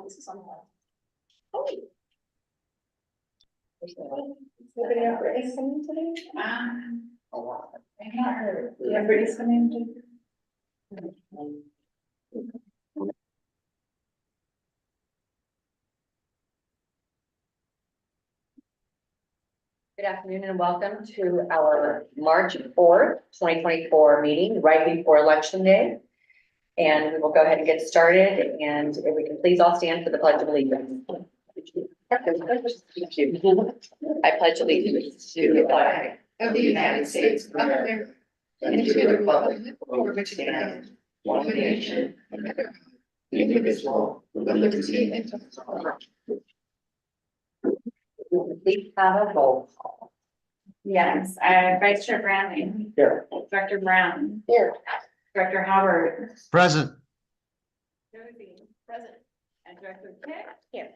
This is on the left. Oh. Somebody else Brittany's coming today? A lot. I not heard. Yeah, Brittany's coming today. Good afternoon and welcome to our March 4th, 2024 meeting right before Election Day. And we will go ahead and get started, and if we can please all stand for the Pledge of Allegiance. I pledge allegiance to the flag of the United States of America and to the republic for which it stands, one nation, under God, indivisible, with liberty and justice for all. Please have a roll call. Yes, Vice Chair Branley. Here. Director Brown. Here. Director Howard. Present. Josie. Present. And Director Pick. Here.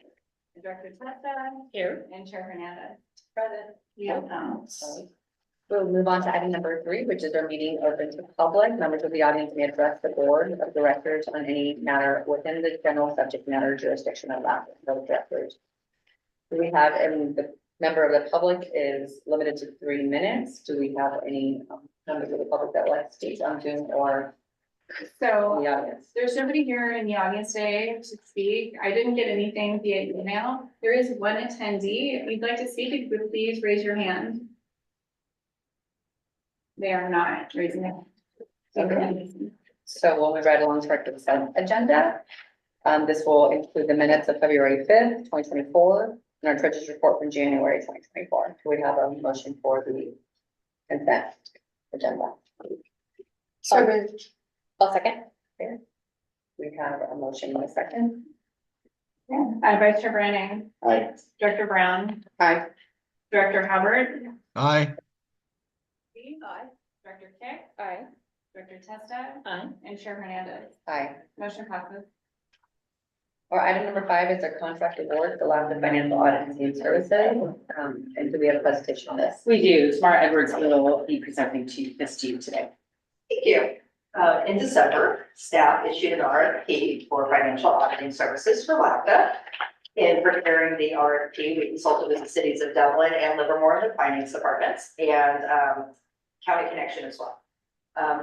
And Director Testa. Here. And Chair Hernandez. Present. We'll move on to item number 3, which is our meeting open to public. Members of the audience may address the board of directors on any matter within the general subject matter jurisdiction of that board of directors. Do we have, and the member of the public is limited to 3 minutes. Do we have any members of the public that would like to speak on Zoom or in So the audience? there's nobody here in the audience today to speak. I didn't get anything via email. There is one attendee. If you'd like to speak, if you would please raise your hand. They are not raising their hand. Okay. So we'll move right along to our consent agenda. This will include the minutes of February 5th, 2024, and our treasurer's report from January 2024. Do we have a motion for the consent agenda? So I'll second. Okay. We have a motion in a second. Vice Chair Branning. Aye. Director Brown. Aye. Director Howard. Aye. Aye. Director Kick. Aye. Director Testa. Aye. And Chair Hernandez. Aye. Motion passes. Our item number 5 is our contract award for LAVTA Financial Audit and Team Services. And do we have a presentation on this? We do. Smart Edwards will be presenting this to you today. Thank you. In December, staff issued an RFP for financial auditing services for LAVTA. In preparing the RFP, we consulted with the cities of Dublin and Livermore, the finance departments, and County Connection as well.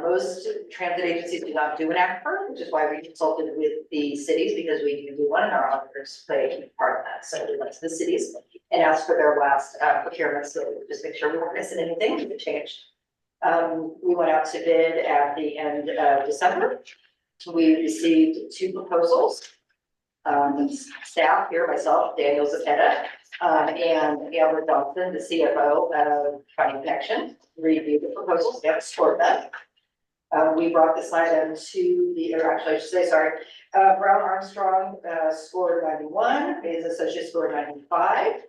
Most transit agencies do not do an ACFR, which is why we consulted with the cities, because we can do one and our auditors play a key part of that. So we went to the cities and asked for their last procurement, so just make sure we weren't missing anything that changed. We went out to bid at the end of December. We received 2 proposals. Staff here, myself, Daniel Zepeda, and Amber Johnson, the CFO of County Connection, reviewed the proposals and scored them. We brought this item to the, or actually I should say, sorry, Brown Armstrong scored 91, Hayes Associates scored 95.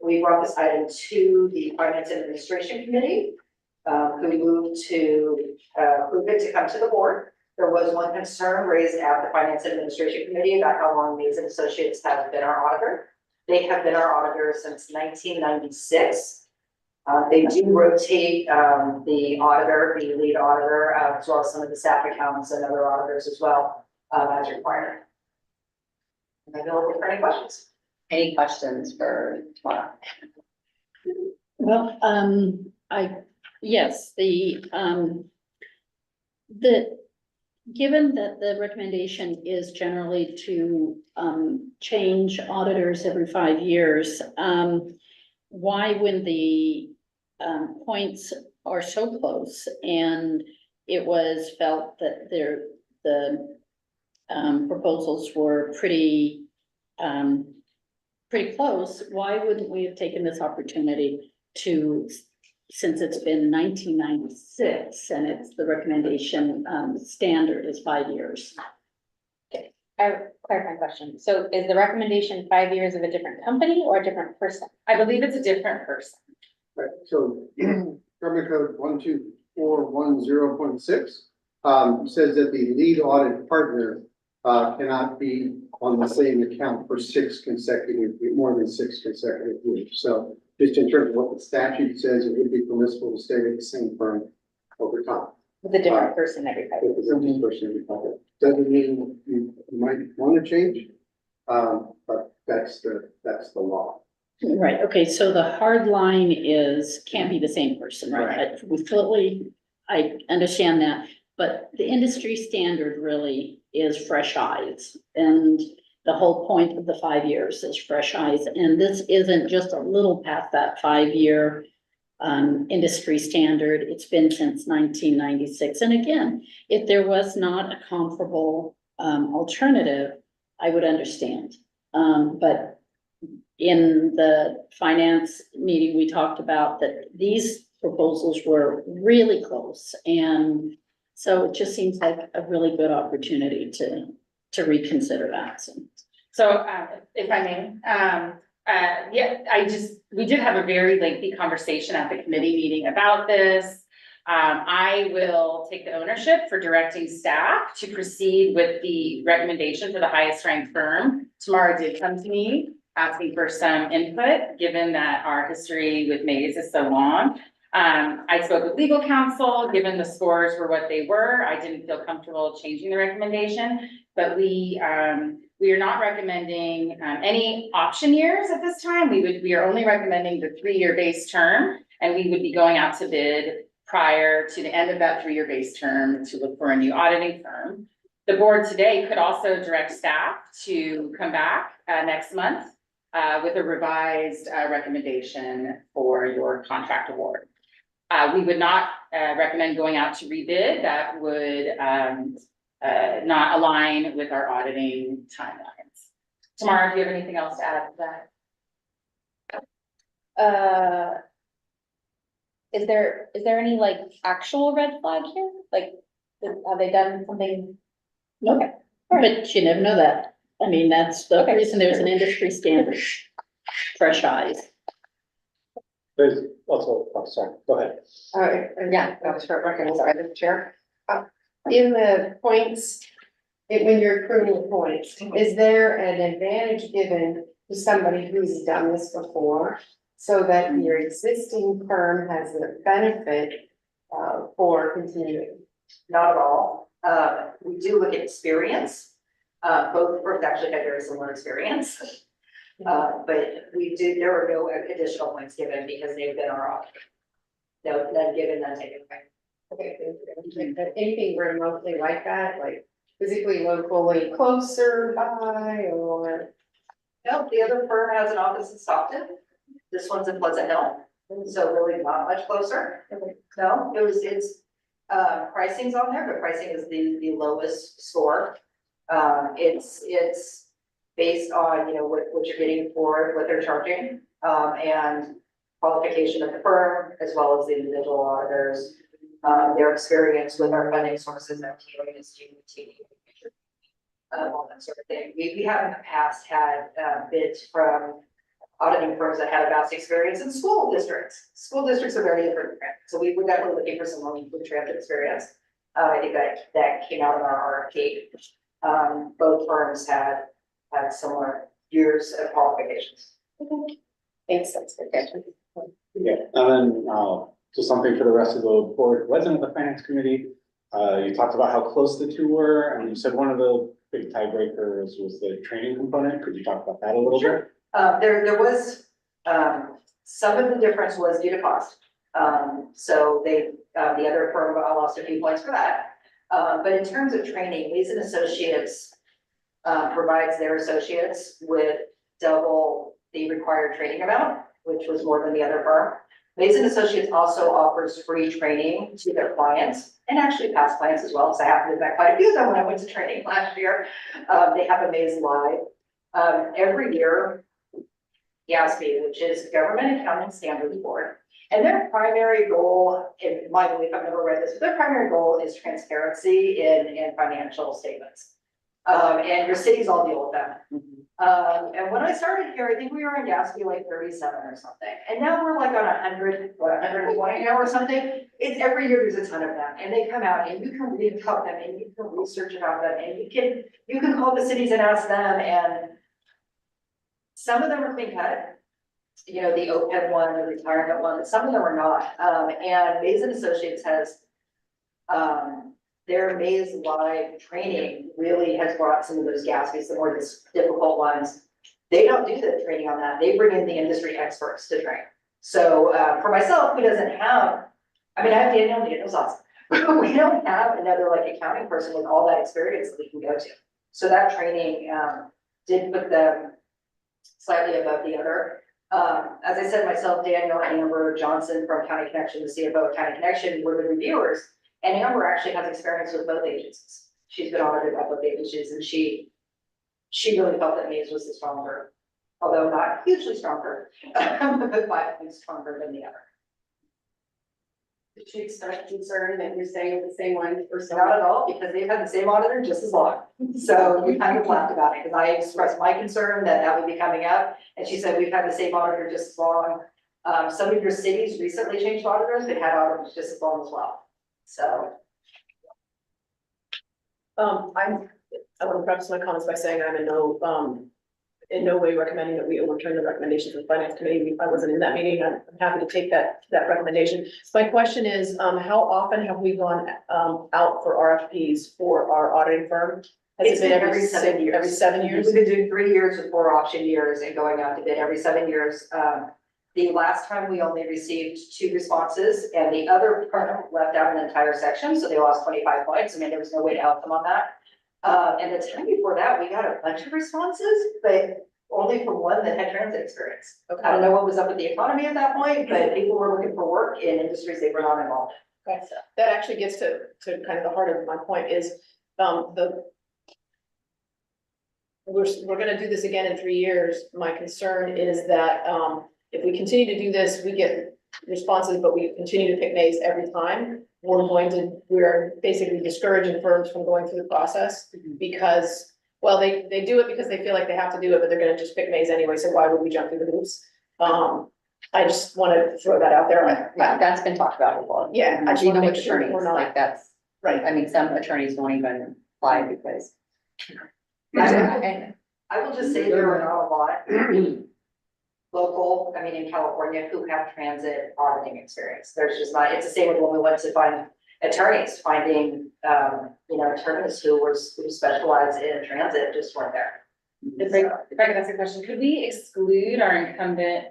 We brought this item to the Finance and Administration Committee, who moved to approve it to come to the board. There was one concern raised at the Finance and Administration Committee about how long Hayes and Associates have been our auditor. They have been our auditor since 1996. They do rotate the auditor, the lead auditor, as well as some of the staff accountants and other auditors as well, as required. And I'm available for any questions. Any questions for tomorrow? Well, yes, given that the recommendation is generally to change auditors every 5 years, why when the points are so close and it was felt that the proposals were pretty close, why wouldn't we have taken this opportunity to, since it's been 1996 and it's the recommendation standard is 5 years? I have a clarifying question. So is the recommendation 5 years of a different company or a different person? I believe it's a different person. Right, so government code 12410.6 says that the lead audit partner cannot be on the same account for more than 6 consecutive years. So just in terms of what the statute says, it would be permissible to stay with the same firm over time. with a different person every 5 years. It's a different person. Doesn't mean you might want to change, but that's the law. Right, okay, so the hard line is, can't be the same person, right? I understand that, but the industry standard really is fresh eyes. And the whole point of the 5 years is fresh eyes, and this isn't just a little past that 5 year industry standard. It's been since 1996. And again, if there was not a comparable alternative, I would understand. But in the finance meeting, we talked about that these proposals were really close. And so it just seems like a really good opportunity to reconsider that. So, if I may, we did have a very lengthy conversation at the committee meeting about this. I will take the ownership for directing staff to proceed with the recommendation for the highest ranked firm. Tamara did come to me asking for some input, given that our history with Mays is so long. I spoke with legal counsel, given the scores were what they were, I didn't feel comfortable changing the recommendation, but we are not recommending, any option years at this time. We are only recommending the 3-year base term, and we would be going out to bid prior to the end of that 3-year base term to look for a new auditing firm. The board today could also direct staff to come back, next month, with a revised, recommendation for your contract award. We would not recommend going out to rebid. That would not align with our auditing timelines. Tamara, do you have anything else to add to that? Is there any like actual red flag here? Like, have they done something? No, but you never know that. I mean, that's the Okay. reason there's an industry standard, fresh eyes. There's also, oh, sorry, go ahead. Yeah, that was for record, sorry, the chair. In the points, when you're accruing the points, is there an advantage given to somebody who's done this before? So that your existing firm has a benefit for continuing? Not at all. We do look at experience. Both firms actually had very similar experience. But there were no additional points given because they've been our auditor. No, none given, none taken away. Okay, thank you. Anything remotely like that, like physically, locally closer by or? No, the other firm has an office in Stockton. This one's in Pleasant Hill, so really not much closer. No, it's pricing's on there, but pricing is the lowest score. It's based on, what you're getting for what they're charging, and qualification of the firm, as well as the individual auditors, their experience with our funding sources, FTA, SGT, all that sort of thing. We have in the past had bids from auditing firms that had a vast experience in school districts. School districts are very different, so we're definitely looking for someone with transit experience. I think that came out in our RFP. Both firms had similar years of qualifications. Thanks, that's good. Yeah, and then, just something for the rest of the board, wasn't the finance committee, you talked about how close the two were, and you said one of the big tiebreakers was the training component. Could you talk about that a little bit? There was, some of the difference was due to cost. So the other firm lost a few points for that. But in terms of training, Lees and Associates provides their associates with double the required training amount, which was more than the other firm. Lees and Associates also offers free training to their clients, and actually past clients as well, because I happened to have quite a few of them when I went to training last year. They have Amaze Live. Every year, GASB, which is Government Accounting Standards Board, and their primary goal, in my belief, I've never read this, but their primary goal is transparency in financial statements. And your cities all deal with them. And when I started here, I think we were in GASB like 37 or something, and now we're like on 120 now or something. It's every year there's a ton of them, and they come out and you can read about them and you can research about them, and you can call the cities and ask them, and some of them are clean cut. The OPEB one, the retirement one, some of them are not. And Mays and Associates has Their Maze Live training really has brought some of those gaps, the more difficult ones. They don't do the training on that. They bring in the industry experts to train. So, for myself, who doesn't have, I mean, I have Daniel's awesome. We don't have another like accounting person with all that experience that we can go to. So that training, did put them slightly above the other. As I said, myself, Daniel, Amber Johnson from County Connection, the CFO of County Connection, were the reviewers. And Amber actually has experience with both agencies. She's been audited by both agencies, and she really felt that Maze was the stronger, although not hugely stronger, but vastly stronger than the other. Did you express concern that you're staying with the same one for so Not long? at all, because they've had the same auditor just as long. So we kind of laughed about it, because I expressed my concern that that would be coming up, and she said, we've had the same auditor just as long. Some of your cities recently changed auditors, but had auditors just as long as well. So. I want to preface my comments by saying I'm in no way recommending that we overturn the recommendations of the finance committee. I wasn't in that meeting. I'm happy to take that recommendation. So my question is, how often have we gone, out for RFPs for our auditing firm? Has It's it been been every 7 years. Every 7 years? We've been doing 3 years with 4 option years and going out to bid every 7 years. The last time we only received 2 responses, and the other firm left out an entire section, so they lost 25 points. I mean, there was no way to help them on that. And the time before that, we got a bunch of responses, but only from one that had transit experience. Okay. I don't know what was up with the economy at that point, but people were looking for work in industries they were not involved in. Okay, that actually gets to kind of the heart of my point is, we're gonna do this again in 3 years. My concern is that, if we continue to do this, we get responses, but we continue to pick Maze every time. We're basically discouraging firms from going through the process because, well, they do it because they feel like they have to do it, but they're gonna just pick Maze anyway, so why would we jump through the hoops? I just wanna throw that out there. That's been talked about before. Yeah, I just wanna Even make with sure attorneys, we're not, like that's, right. I mean, some attorneys won't even apply because. I will just say there are not a lot local, I mean, in California, who have transit auditing experience. There's just not, it's the same with when we went to find attorneys, finding, attorneys who specialize in transit just weren't there. If I could ask a question, could we exclude our incumbent,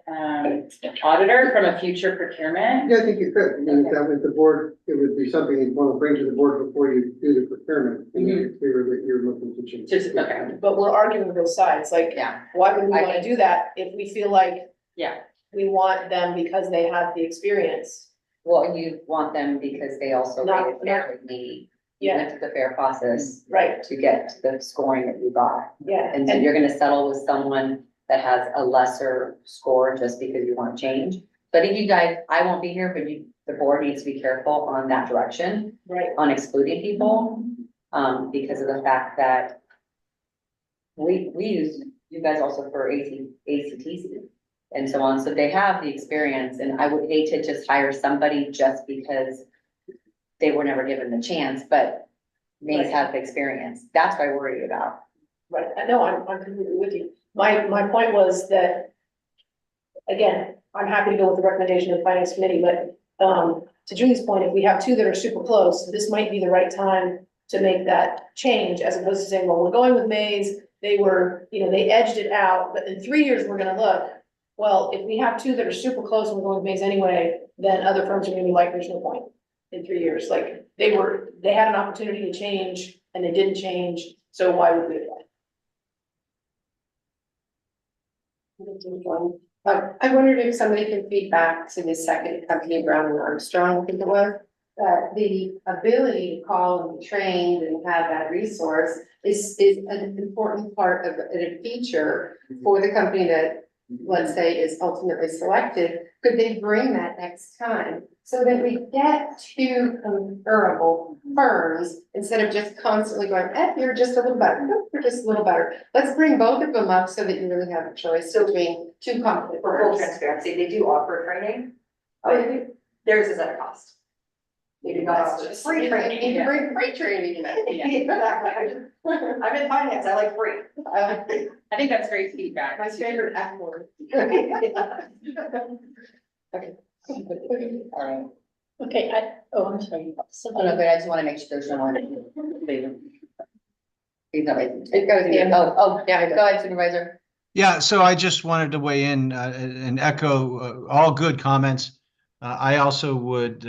auditor from a future procurement? Yeah, I think you could. I mean, if that was the board, it would be something you'd want to bring to the board before you do the procurement. And make it clear that you're looking to change. Okay. But we're arguing both sides, like, Yeah, why would we I wanna do that if we feel like Yeah. we want them because they have the experience? well, you want them because they also Not- rated fairly, you Yeah, went through the fair process right, to get to the scoring that you got. yeah, And so you're gonna settle with someone that has a lesser score just because you want change. But if you guys, I won't be here, but the board needs to be careful on that direction, right, on excluding people. Because of the fact that we use you guys also for ACTC and so on. So they have the experience, and I would hate to just hire somebody just because they were never given the chance, but Maze has the experience. That's what I worry about. right. No, I'm completely with you. My point was that, again, I'm happy to go with the recommendation of the finance committee, but, to Julie's point, if we have 2 that are super close, this might be the right time to make that change, as opposed to saying, well, we're going with Maze, they were, they edged it out, but in 3 years, we're gonna look. Well, if we have 2 that are super close and we're going with Maze anyway, then other firms are gonna be like, there's no point in 3 years. Like, they had an opportunity to change and they didn't change, so why would we apply? I wondered if somebody could feed back to the second company, Brown and Armstrong, I think it was, that the ability to call and be trained and have that resource is an important part of a feature for the company that, let's say, is ultimately selected. Could they bring that next time? So that we get 2 comparable firms instead of just constantly going, you're just a little better, you're just a little better. Let's bring both of them up so that you really have a choice between 2 competent For full firms. transparency, they do offer training. Theirs is at a cost. They do not offer free You training. need to bring free training. Exactly. I'm in finance, I like free. I think that's great feedback. My favorite F word. Alright. Okay, I'm sorry. Oh, no, but I just want to make sure there's no one. He's not raising. It goes in. Yeah, go ahead, Supervisor. Yeah, so I just wanted to weigh in and echo all good comments. I also would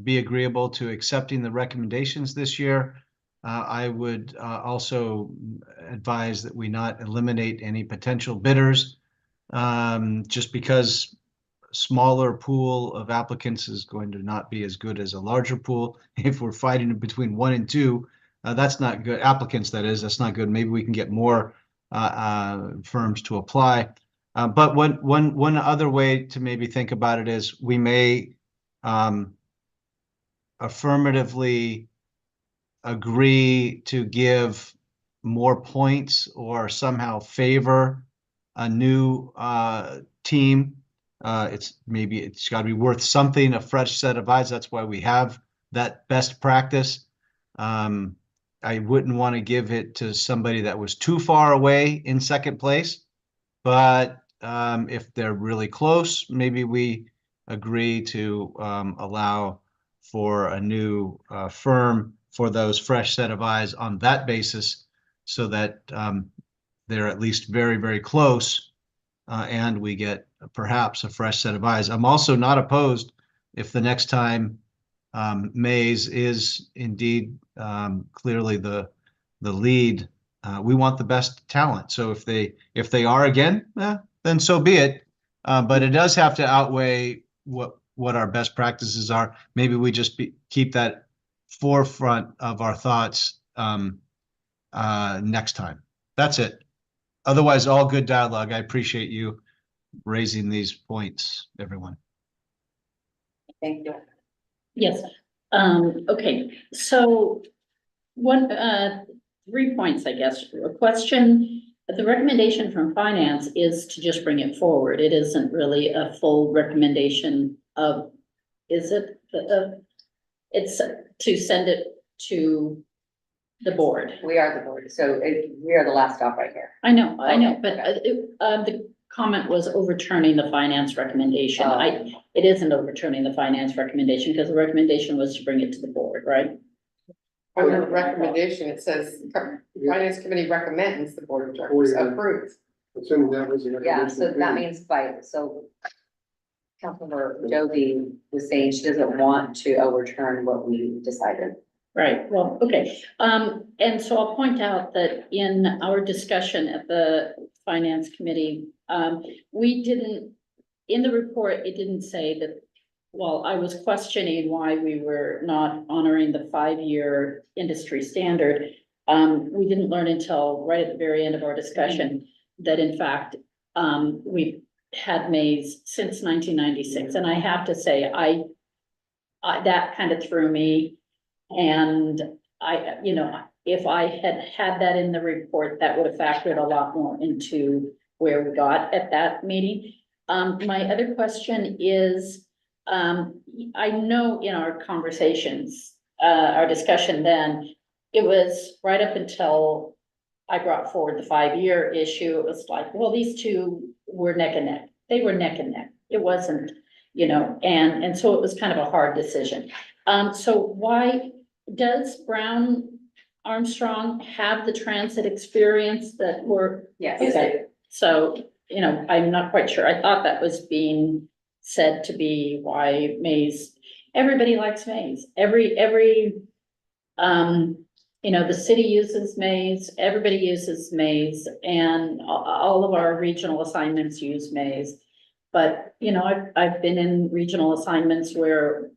be agreeable to accepting the recommendations this year. I would also advise that we not eliminate any potential bidders, just because a smaller pool of applicants is going to not be as good as a larger pool. If we're fighting between 1 and 2, that's not good. Applicants, that is, that's not good. Maybe we can get more firms to apply. But one other way to maybe think about it is we may affirmatively agree to give more points or somehow favor a new team. It's got to be worth something, a fresh set of eyes. That's why we have that best practice. I wouldn't want to give it to somebody that was too far away in second place, but if they're really close, maybe we agree to allow for a new firm for those fresh set of eyes on that basis, so that they're at least very, very close, and we get perhaps a fresh set of eyes. I'm also not opposed if the next time Mays is indeed clearly the lead. We want the best talent. So if they are again, then so be it. But it does have to outweigh what our best practices are. Maybe we just keep that forefront of our thoughts next time. That's it. Otherwise, all good dialogue. I appreciate you raising these points, everyone. Thank you. Yes, okay, so 3 points, I guess. A question, the recommendation from finance is to just bring it forward. It isn't really a full recommendation of, is it? It's to send it to the board. We are the board, so we are the last stop right here. I know, Okay, but the comment was overturning the finance recommendation. Oh. It isn't overturning the finance recommendation because the recommendation was to bring it to the board, right? Under the recommendation, it says, finance committee recommends the board of directors approve. Assuming that was. Yeah, so that means so Councilmember Joby was saying she doesn't want to overturn what we decided. Right, well, okay, and so I'll point out that in our discussion at the finance committee, we didn't, in the report, it didn't say that, well, I was questioning why we were not honoring the 5-year industry standard. We didn't learn until right at the very end of our discussion that in fact, we've had Mays since 1996, and I have to say, I that kind of threw me. And if I had had that in the report, that would have factored a lot more into where we got at that meeting. My other question is, I know in our conversations, our discussion then, it was right up until I brought forward the 5-year issue. It was like, well, these two were neck and neck. They were neck and neck. It wasn't, and so it was kind of a hard decision. So why does Brown Armstrong have the transit experience that we're? Yes. Okay, so, I'm not quite sure. I thought that was being said to be why Mays, everybody likes Mays. The city uses Mays, everybody uses Mays, and all of our regional assignments use Mays. But, I've been in regional assignments where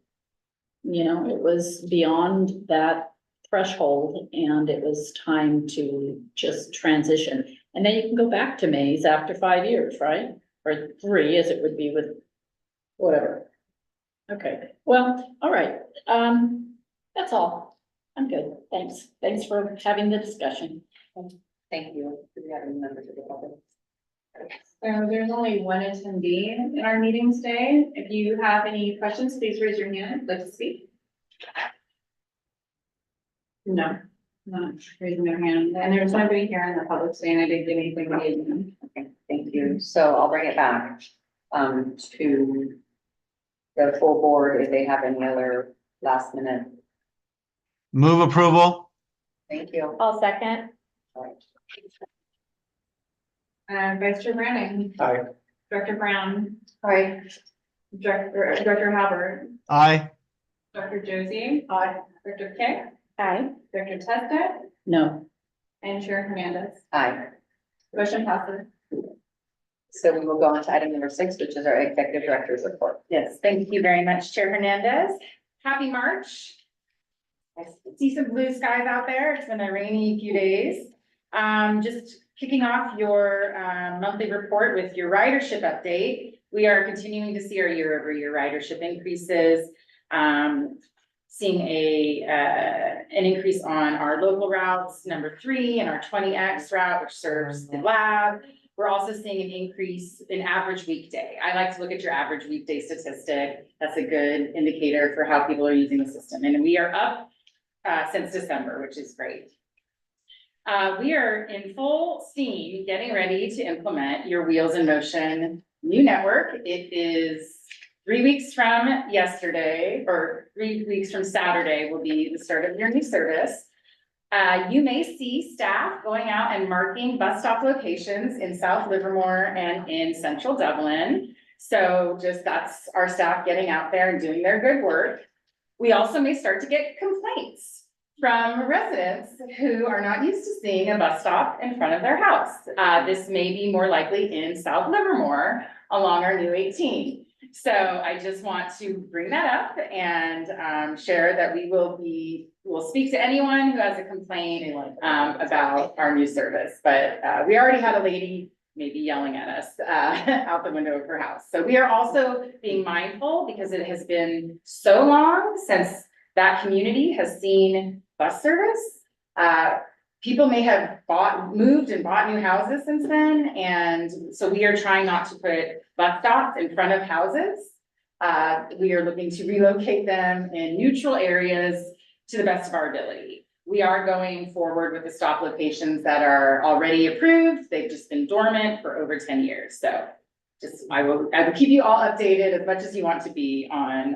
it was beyond that threshold and it was time to just transition. And then you can go back to Mays after 5 years, right? Or 3, as it would be with whatever. Okay, well, all right. That's all. I'm good. Thanks. Thanks for having the discussion. Thank you. Do we have any members of the public? So there's only one attendee in our meeting today. If you have any questions, please raise your hand. I'd like to speak. No, not raising their hand. And there's nobody here in the public saying I didn't get anything to give them. Okay, thank you. So I'll bring it back to the full board if they have any other last minute. Move approval. Thank you. I'll second. Vice Chair Branning, Aye. Director Brown, Aye. Director Halbert, Aye. Dr. Josie. Director Kick, Aye. Director Testa, No, and Chair Hernandez. Aye. Motion passes. So we will go on to item number 6, which is our executive director's report. Yes, thank you very much, Chair Hernandez. Happy March. I see some blue skies out there. It's been a rainy few days. Just kicking off your monthly report with your ridership update. We are continuing to see our year-over-year ridership increases. Seeing an increase on our local routes, number 3, and our 20X route, which serves the lab. We're also seeing an increase in average weekday. I like to look at your average weekday statistic. That's a good indicator for how people are using the system. And we are up since December, which is great. We are in full steam getting ready to implement your Wheels in Motion new network. It is 3 weeks from yesterday, or 3 weeks from Saturday will be the start of your new service. You may see staff going out and marking bus stop locations in South Livermore and in Central Dublin. So that's our staff getting out there and doing their good work. We also may start to get complaints from residents who are not used to seeing a bus stop in front of their house. This may be more likely in South Livermore along our new 18. So I just want to bring that up and share that we'll speak to anyone who has a complaint about our new service. But we already had a lady maybe yelling at us out the window of her house. So we are also being mindful because it has been so long since that community has seen bus service. People may have moved and bought new houses since then, and so we are trying not to put bus stops in front of houses. We are looking to relocate them in neutral areas to the best of our ability. We are going forward with the stop locations that are already approved. They've just been dormant for over 10 years. So I will keep you all updated as much as you want to be on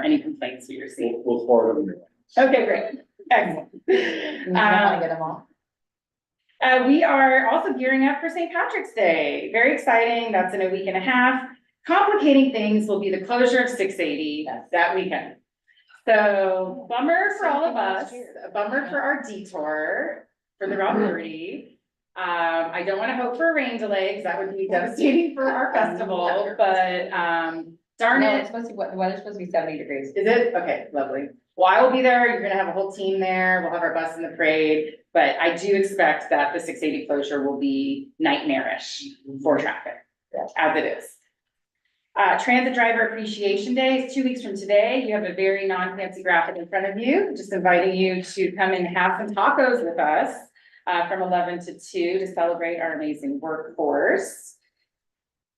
any complaints we receive. We'll forward them. Okay, great. Excellent. You want to get them all? We are also gearing up for St. Patrick's Day. Very exciting. That's in a week and a half. Complicating things will be the closure of 680 that weekend. So bummer for all of us, a bummer for our detour for the Route 30. I don't want to hope for a rain delay because that would be devastating for our festival, but darn No, it. it's supposed to, the weather's supposed to be 70 degrees. Is it? Okay, lovely. Well, I will be there. You're gonna have a whole team there. We'll have our bus in the parade, but I do expect that the 680 closure will be nightmarish for traffic, as it is. Transit Driver Appreciation Day is 2 weeks from today. You have a very non-fancy graphic in front of you, just inviting you to come and have some tacos with us from 11 to 2 to celebrate our amazing workforce.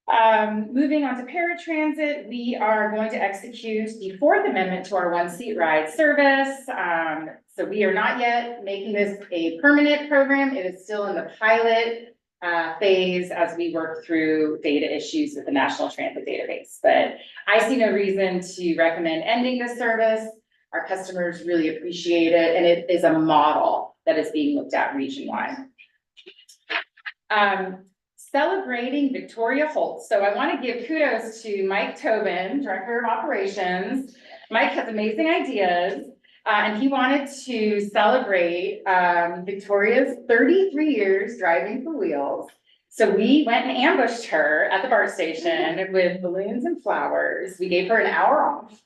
Moving on to paratransit, we are going to execute the 4th Amendment to our one-seat ride service. So we are not yet making this a permanent program. It is still in the pilot phase as we work through data issues with the National Transit Database. But I see no reason to recommend ending this service. Our customers really appreciate it, and it is a model that is being looked at region-wide. Celebrating Victoria Holt. So I want to give kudos to Mike Tobin, Director of Operations. Mike has amazing ideas, and he wanted to celebrate Victoria's 33 years driving for wheels. So we went and ambushed her at the BART station with balloons and flowers. We gave her an hour off.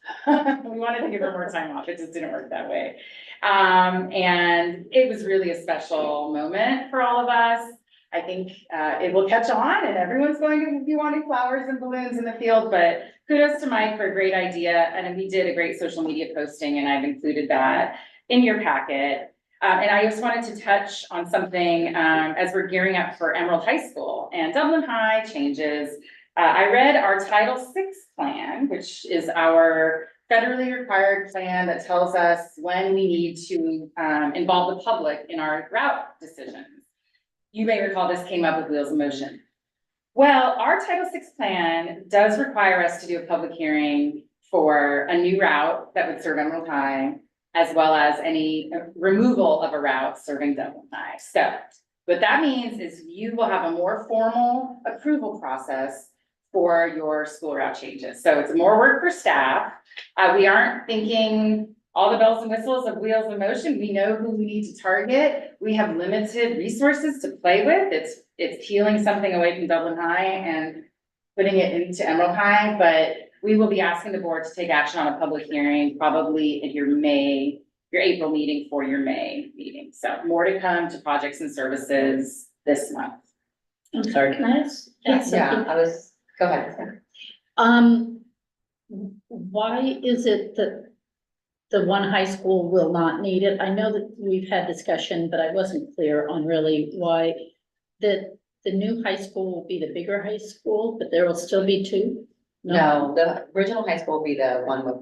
We wanted to give her more time off. It just didn't work that way. And it was really a special moment for all of us. I think it will catch on and everyone's going to be wanting flowers and balloons in the field, but kudos to Mike for a great idea. And we did a great social media posting and I've included that in your packet. And I just wanted to touch on something as we're gearing up for Emerald High School and Dublin High changes. I read our Title VI plan, which is our federally required plan that tells us when we need to involve the public in our route decisions. You may recall this came up with Wheels in Motion. Well, our Title VI plan does require us to do a public hearing for a new route that would serve Emerald High, as well as any removal of a route serving Dublin High. So what that means is you will have a more formal approval process for your school route changes. So it's more work for staff. We aren't thinking all the bells and whistles of wheels in motion. We know who we need to target. We have limited resources to play with. It's peeling something away from Dublin High and putting it into Emerald High, but we will be asking the board to take action on a public hearing, probably at your April meeting for your May meeting. So more to come to projects and services this month. I'm sorry, can I ask something? Yeah, go ahead. Why is it that the one high school will not need it? I know that we've had discussion, but I wasn't clear on really why the new high school will be the bigger high school, but there will still be two? No, the original high school will be the one with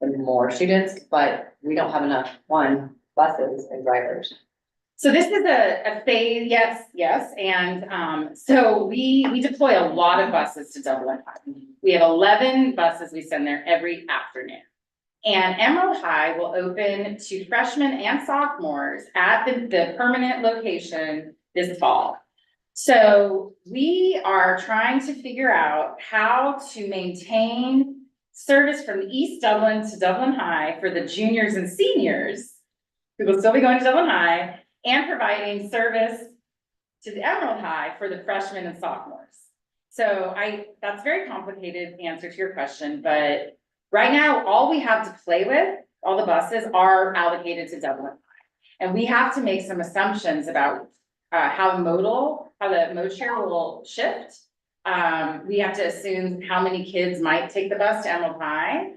the more students, but we don't have enough, buses and drivers. So this is a phase, yes, and so we deploy a lot of buses to Dublin High. We have 11 buses we send there every afternoon. And Emerald High will open to freshmen and sophomores at the permanent location this fall. So we are trying to figure out how to maintain service from East Dublin to Dublin High for the juniors and seniors who will still be going to Dublin High, and providing service to the Emerald High for the freshmen and sophomores. So that's a very complicated answer to your question, but right now, all we have to play with, all the buses are allocated to Dublin High. And we have to make some assumptions about how the mode share will shift. We have to assume how many kids might take the bus to Emerald High.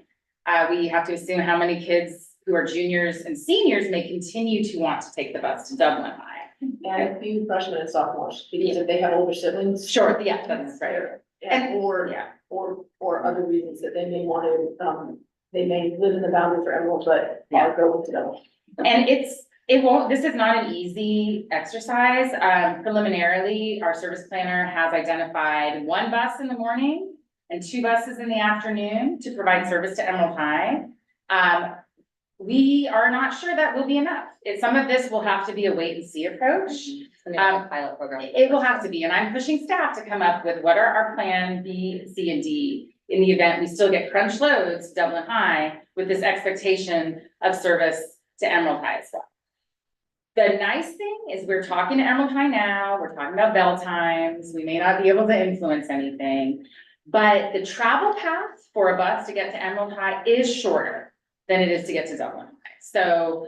We have to assume how many kids who are juniors and seniors may continue to want to take the bus to Dublin High. And a few freshmen and sophomores, because if they have older siblings. Sure, yeah, that's right. And, Yeah. or other reasons that they may want to, they may live in the boundary for Emerald, but are going to Dublin. And this is not an easy exercise. Preliminarily, our service planner has identified one bus in the morning and 2 buses in the afternoon to provide service to Emerald High. We are not sure that will be enough. Some of this will have to be a wait and see approach. Pilot program. It will have to be, and I'm pushing staff to come up with what are our plan B, C, and D in the event we still get crunch loads to Dublin High with this expectation of service to Emerald High as well. The nice thing is we're talking to Emerald High now, we're talking about bell times, we may not be able to influence anything, but the travel path for a bus to get to Emerald High is shorter than it is to get to Dublin High. So,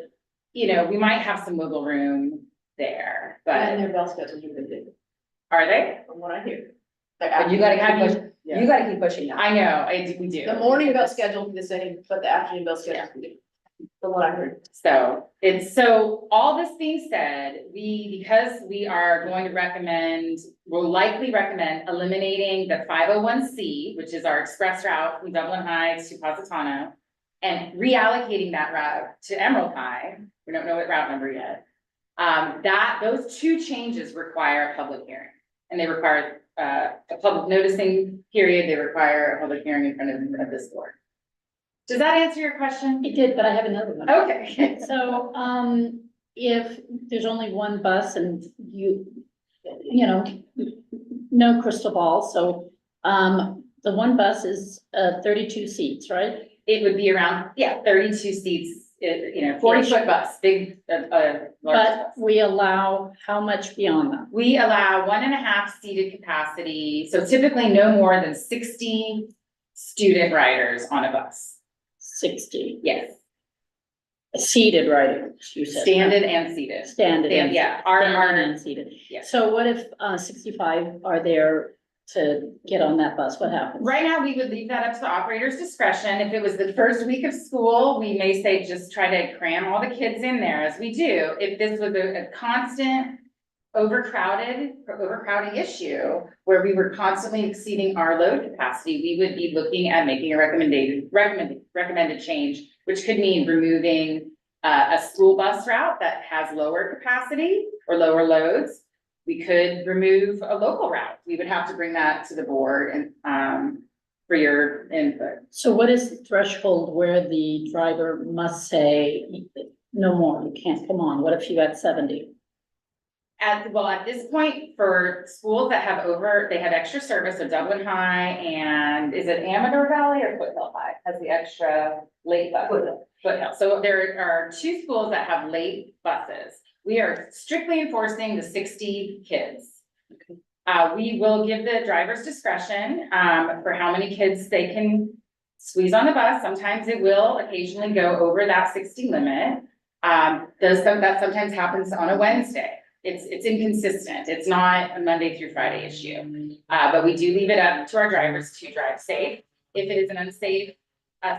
we might have some wiggle room there, And but their bell schedules are really good, are they? from what I hear. But you gotta Have keep you- pushing, you gotta keep pushing that. I know, we do. The morning bell schedule will be the same, but the afternoon bell schedule will be, from what I heard. So all this being said, because we are going to we'll likely recommend eliminating the 501C, which is our express route from Dublin High to Positano, and reallocating that route to Emerald High. We don't know what route number yet. Those 2 changes require a public hearing, and they require a public noticing period. They require a public hearing in front of this board. Does that answer your question? It did, but I have another one. Okay. So, if there's only one bus and no crystal ball, so, the one bus is, 32 seats, right? It would be around, 32 seats, 40-foot bus, big, large But bus. we allow how much beyond that? We allow 1.5 seated capacity, so typically no more than 60 student riders on a bus. 60 Yes, seated riders, you said. standard and seated. Standard. and- Yeah, Standard and seated. Yeah. So what if, 65 are there to get on that bus? What happens? Right now, we would leave that up to the operator's discretion. If it was the first week of school, we may say, just try to cram all the kids in there, as we do. If this was a constant overcrowding issue, where we were constantly exceeding our load capacity, we would be looking at making a recommended change, which could mean removing a school bus route that has lower capacity or lower loads. We could remove a local route. We would have to bring that to the board and for your input. So what is the threshold where the driver must say, no more, you can't come on? What if you had 70? At this point, for schools that have they have extra service, so Dublin High and is it Amador Valley or Foothill High has the extra late bus? Foothill. So there are 2 schools that have late buses. We are strictly enforcing the 60 kids. We will give the drivers discretion, for how many kids they can squeeze on the bus. Sometimes it will occasionally go over that 60 limit. That sometimes happens on a Wednesday. It's inconsistent. It's not a Monday through Friday issue. But we do leave it up to our drivers to drive safe. If it is an unsafe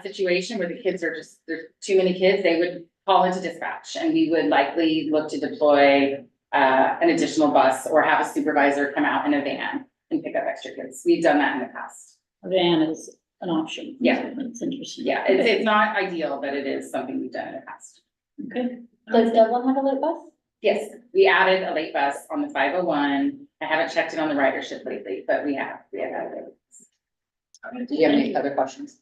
situation where the kids are there's too many kids, they would call into dispatch and we would likely look to deploy an additional bus or have a supervisor come out in a van and pick up extra kids. We've done that in the past. A van is an option. Yeah. That's interesting. Yeah, it's not ideal, but it is something we've done in the past. Okay. Does Dublin have a late bus? Yes, we added a late bus on the 501. I haven't checked it on the ridership lately, but we have added it. Do you have any other questions?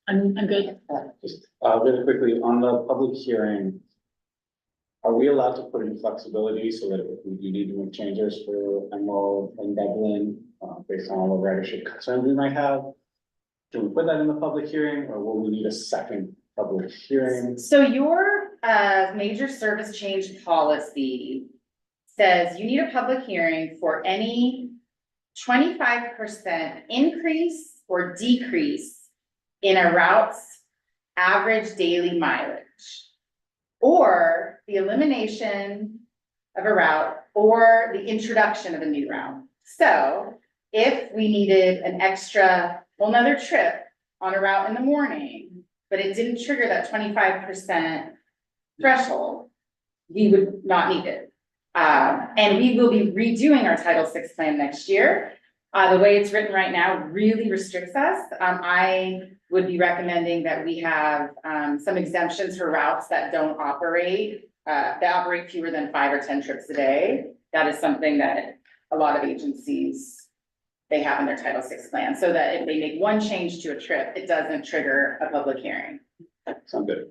I'm good. Just, really quickly, on the public hearing, are we allowed to put in flexibility so that if we do need to make changes for Emerald and Dublin, based on all the ridership concerns we might have? Can we put that in the public hearing, or will we need a second public hearing? So your major service change policy says you need a public hearing for any 25% increase or decrease in a route's average daily mileage, or the elimination of a route or the introduction of a new route. So if we needed an extra whole nother trip on a route in the morning, but it didn't trigger that 25% threshold, we would not need it. And we will be redoing our Title VI plan next year. The way it's written right now really restricts us. I would be recommending that we have some exemptions for routes that don't operate, that operate fewer than 5 or 10 trips a day. That is something that a lot of agencies, they have in their Title VI plan, so that if they make one change to a trip, it doesn't trigger a public hearing. Sound good.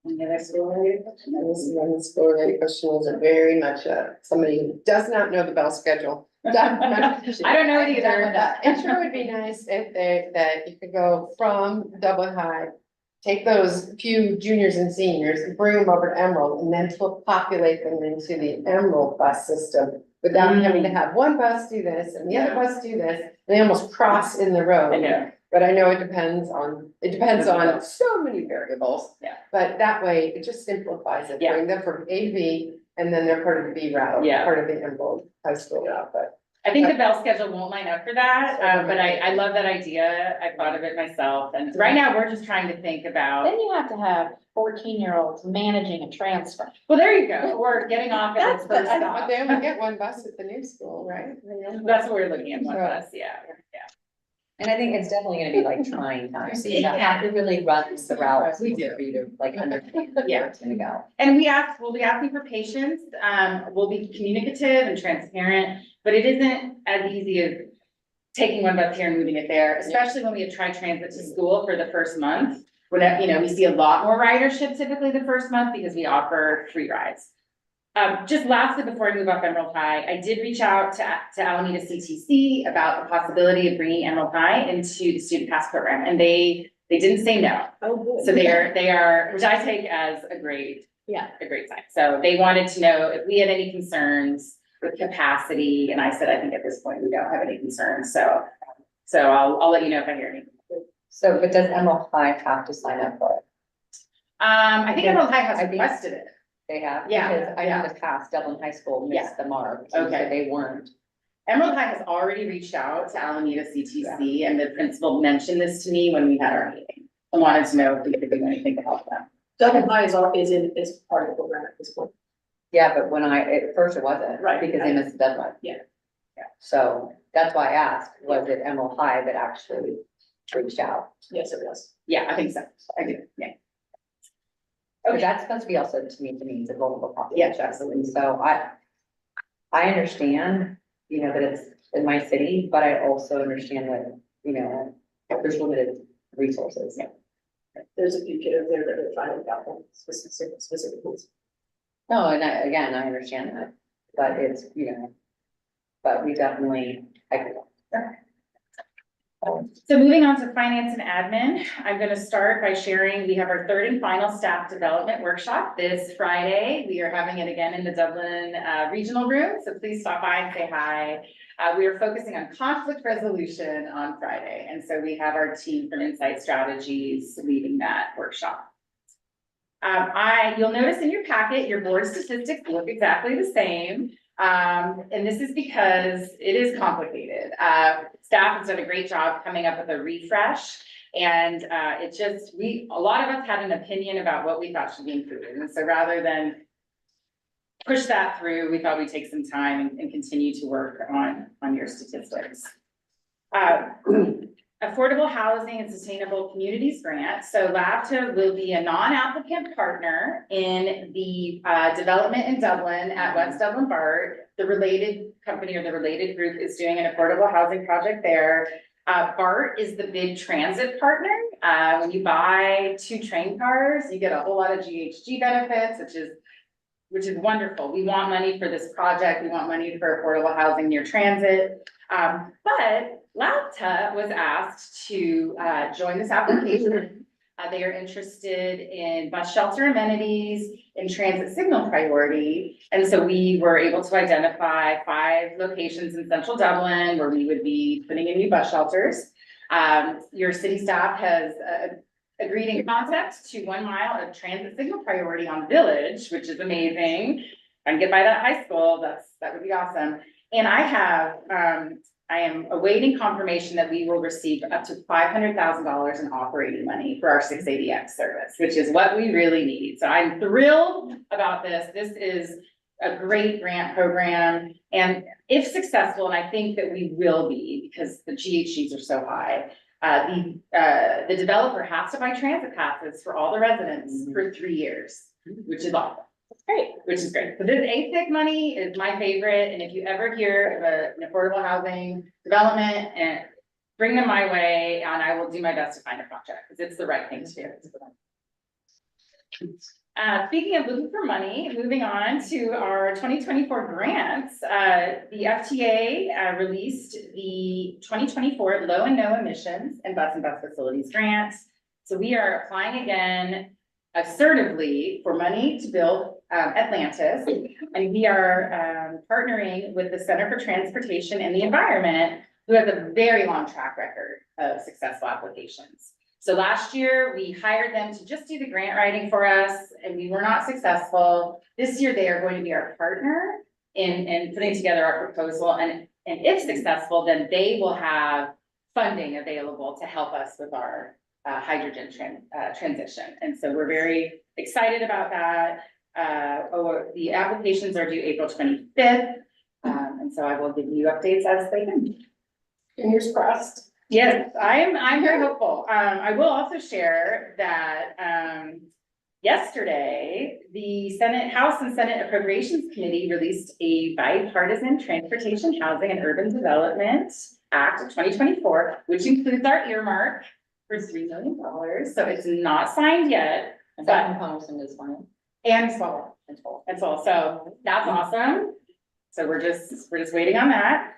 Any other school-related questions? This school-related question was very much, somebody who does not know the bell schedule. I don't know it either. It sure would be nice if that you could go from Dublin High, take those few juniors and seniors, bring them over to Emerald, and then populate them into the Emerald bus system without having to have one bus do this and the other bus do this, and they almost cross in the road. I know. But I know it depends on so many variables. Yeah. But that way, it just simplifies it, Yeah. bring them from A to B, and then they're part of the B route, Yeah. part of the Emerald High School route, but. I think the bell schedule won't line up for that, but I love that idea. I thought of it myself, and right now, we're just trying to think about, Then you have to have 14-year-olds managing a transfer. well, there you go, or getting off at the first But stop. they only get one bus at the new school, right? That's what we're looking at, one bus, yeah. And I think it's definitely gonna be like trying times. You have to really run the route. We do. For you to like understand where it's gonna go. And we'll be asking for patience, we'll be communicative and transparent, but it isn't as easy as taking one bus here and moving it there, especially when we have tried transit to school for the first month. When, we see a lot more ridership typically the first month because we offer free rides. Just lastly, before I move off Emerald High, I did reach out to Alameda CTC about the possibility of bringing Emerald High into the student pass program, and they didn't say no. Oh, good. So they are, which I take as a great sign. So they wanted to know if we had any concerns with capacity, and I said, I think at this point, we don't have any concerns, so I'll let you know if I hear anything. So, but does Emerald High have to sign up for it? I think Emerald High has I think- requested it. They have? Yeah, Because I know yeah. in the past, Dublin High School missed the mark. So Okay. they weren't. Emerald High has already reached out to Alameda CTC, and the principal mentioned this to me when we had our meeting. I wanted to know if we could do anything to help them. Dublin High is part of the program at this point. Yeah, but at first it wasn't. Right. Because they missed the deadline. Yeah. Yeah. So that's why I asked, was it Emerald High that actually reached out? Yes, it was. Yeah, I think so. I do, yeah. Okay, that's supposed to be also to meet the needs of vulnerable Yes, populations. absolutely. So I understand, that it's in my city, but I also understand that you know, there's limited resources. There's a few kids there that are trying to get them specific rules. No, and again, I understand that, but it's, you know, but we definitely, So moving on to finance and admin, I'm gonna start by sharing, we have our third and final staff development workshop this Friday. We are having it again in the Dublin Regional Room, so please stop by and say hi. We are focusing on conflict resolution on Friday, and so we have our team from Insight Strategies leading that workshop. You'll notice in your packet, your board statistics look exactly the same. And this is because it is complicated. Staff has done a great job coming up with a refresh. And a lot of us had an opinion about what we thought should be included. And so rather than push that through, we thought we'd take some time and continue to work on your statistics. Affordable Housing and Sustainable Communities Grant. So LAVTA will be a non-applicant partner in the development in Dublin at West Dublin BART. The related company or the related group is doing an affordable housing project there. BART is the big transit partner. When you buy 2 train cars, you get a whole lot of GHG benefits, which is wonderful. We want money for this project. We want money for affordable housing near transit. But LAVTA was asked to join this application. They are interested in bus shelter amenities and transit signal priority. And so we were able to identify 5 locations in central Dublin where we would be putting in new bus shelters. Your city staff has agreed in concept to 1 mile of transit signal priority on Village, which is amazing. If I can get by that high school, that would be awesome. And I am awaiting confirmation that we will receive up to $500,000 in operating money for our 680X service, which is what we really need. So I'm thrilled about this. This is a great grant program. And if successful, and I think that we will be because the GHGs are so high, the developer has to buy transit passes for all the residents for 3 years, which is awesome. Great, which is great. So this ASIC money is my favorite, and if you ever hear of an affordable housing development, and bring them my way, and I will do my best to find a project, because it's the right thing to do. Speaking of looking for money, moving on to our 2024 grants, the FTA released the 2024 low and no emissions and bus facilities grants. So we are applying again assertively for money to build Atlantis, and we are partnering with the Center for Transportation and the Environment, who has a very long track record of successful applications. So last year, we hired them to just do the grant writing for us, and we were not successful. This year, they are going to be our partner in putting together our proposal, and if successful, then they will have funding available to help us with our hydrogen transition. And so we're very excited about that. The applications are due April 25th. And so I will give you updates as they come. Fingers crossed. Yes, I'm very hopeful. I will also share that yesterday, the House and Senate Appropriations Committee released a bipartisan Transportation, Housing, and Urban Development Act of 2024, which includes our earmark for $3 million. So it's not signed yet, but Congressman is fine. and so, so that's awesome. So we're just waiting on that.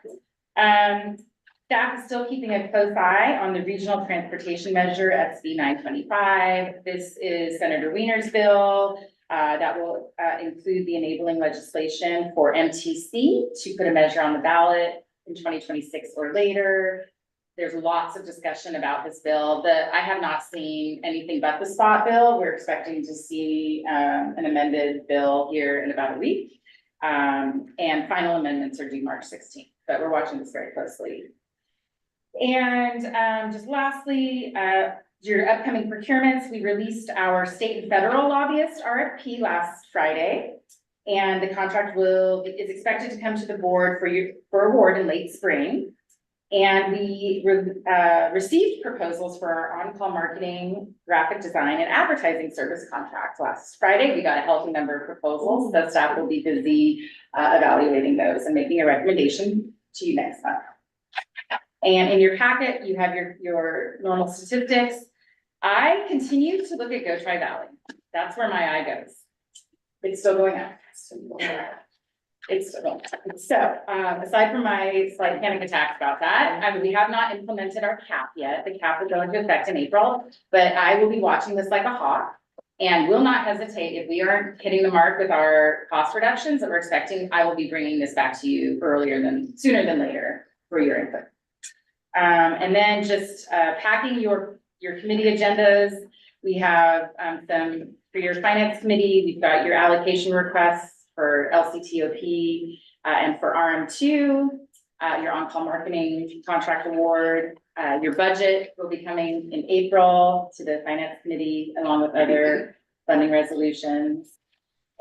Staff is still keeping a close eye on the regional transportation measure SB 925. This is Senator Wiener's bill that will include the enabling legislation for MTC to put a measure on the ballot in 2026 or later. There's lots of discussion about this bill. I have not seen anything but the spot bill. We're expecting to see an amended bill here in about a week. And final amendments are due March 16th, but we're watching this very closely. And just lastly, your upcoming procurements, we released our state and federal lobbyist RFP last Friday. And the contract is expected to come to the board for award in late spring. And we received proposals for our on-call marketing, graphic design, and advertising service contracts last Friday. We got a healthy number of proposals, so staff will be busy evaluating those and making a recommendation to you next month. And in your packet, you have your normal statistics. I continue to look at Go Tri Valley. That's where my eye goes. It's still going up. It's still going up. So, aside from my slight panic attacks about that, we have not implemented our cap yet. The cap will go into effect in April, but I will be watching this like a hawk. And will not hesitate if we aren't hitting the mark with our cost reductions that we're expecting. I will be bringing this back to you sooner than later for your input. And then just packing your committee agendas. We have some for your finance committee. We've got your allocation requests for LCTOP and for RM2. Your on-call marketing contract award. Your budget will be coming in April to the finance committee along with other funding resolutions.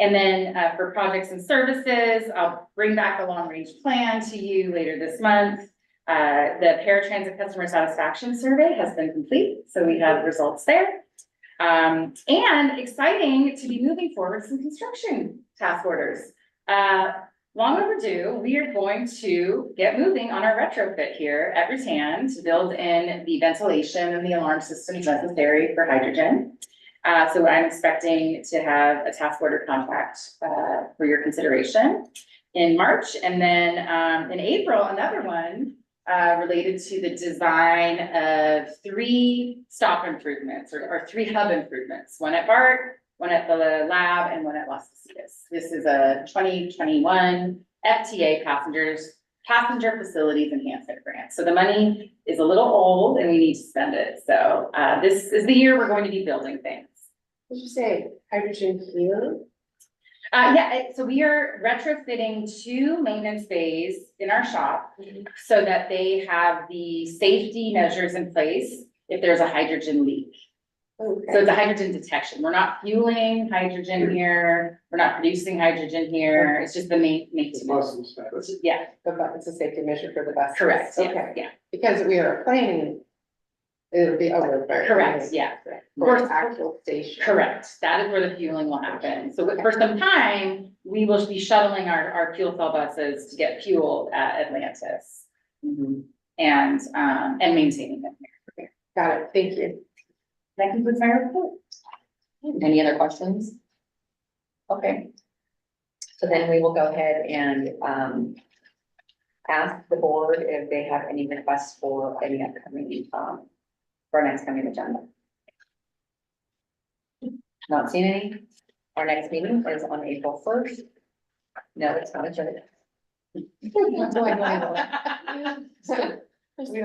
And then for projects and services, I'll bring back the long range plan to you later this month. The paratransit customer satisfaction survey has been complete, so we have results there. And exciting to be moving forward some construction task orders. Long overdue, we are going to get moving on our retrofit here at Rattan to build in the ventilation and the alarm systems necessary for hydrogen. So I'm expecting to have a task order contract for your consideration in March. And then in April, another one related to the design of 3 stop improvements or 3 hub improvements, one at BART, one at the lab, and one at Las Positas. This is a 2021 FTA passenger facilities enhancement grant. So the money is a little old and we need to spend it. So this is the year we're going to be building things. Did you say hydrogen here? So we are retrofitting 2 maintenance bays in our shop so that they have the safety measures in place if there's a hydrogen leak. So it's a hydrogen detection. We're not fueling hydrogen here. We're not producing hydrogen here. It's just the maintenance. Yeah, It's a safety measure for the buses. correct. Yeah, Okay, yeah, because we are planning, it'll be over. correct. Yeah, For the actual station. correct. That is where the fueling will happen. So for some time, we will be shuttling our fuel cell buses to get fueled at Atlantis. And maintaining them here. Got it, thank you. That concludes my report. Any other questions? Okay. So then we will go ahead and ask the board if they have any requests for any upcoming, for our next coming agenda. Not seen any. Our next meeting is on April 1st. No, it's not agenda. No, I know. We don't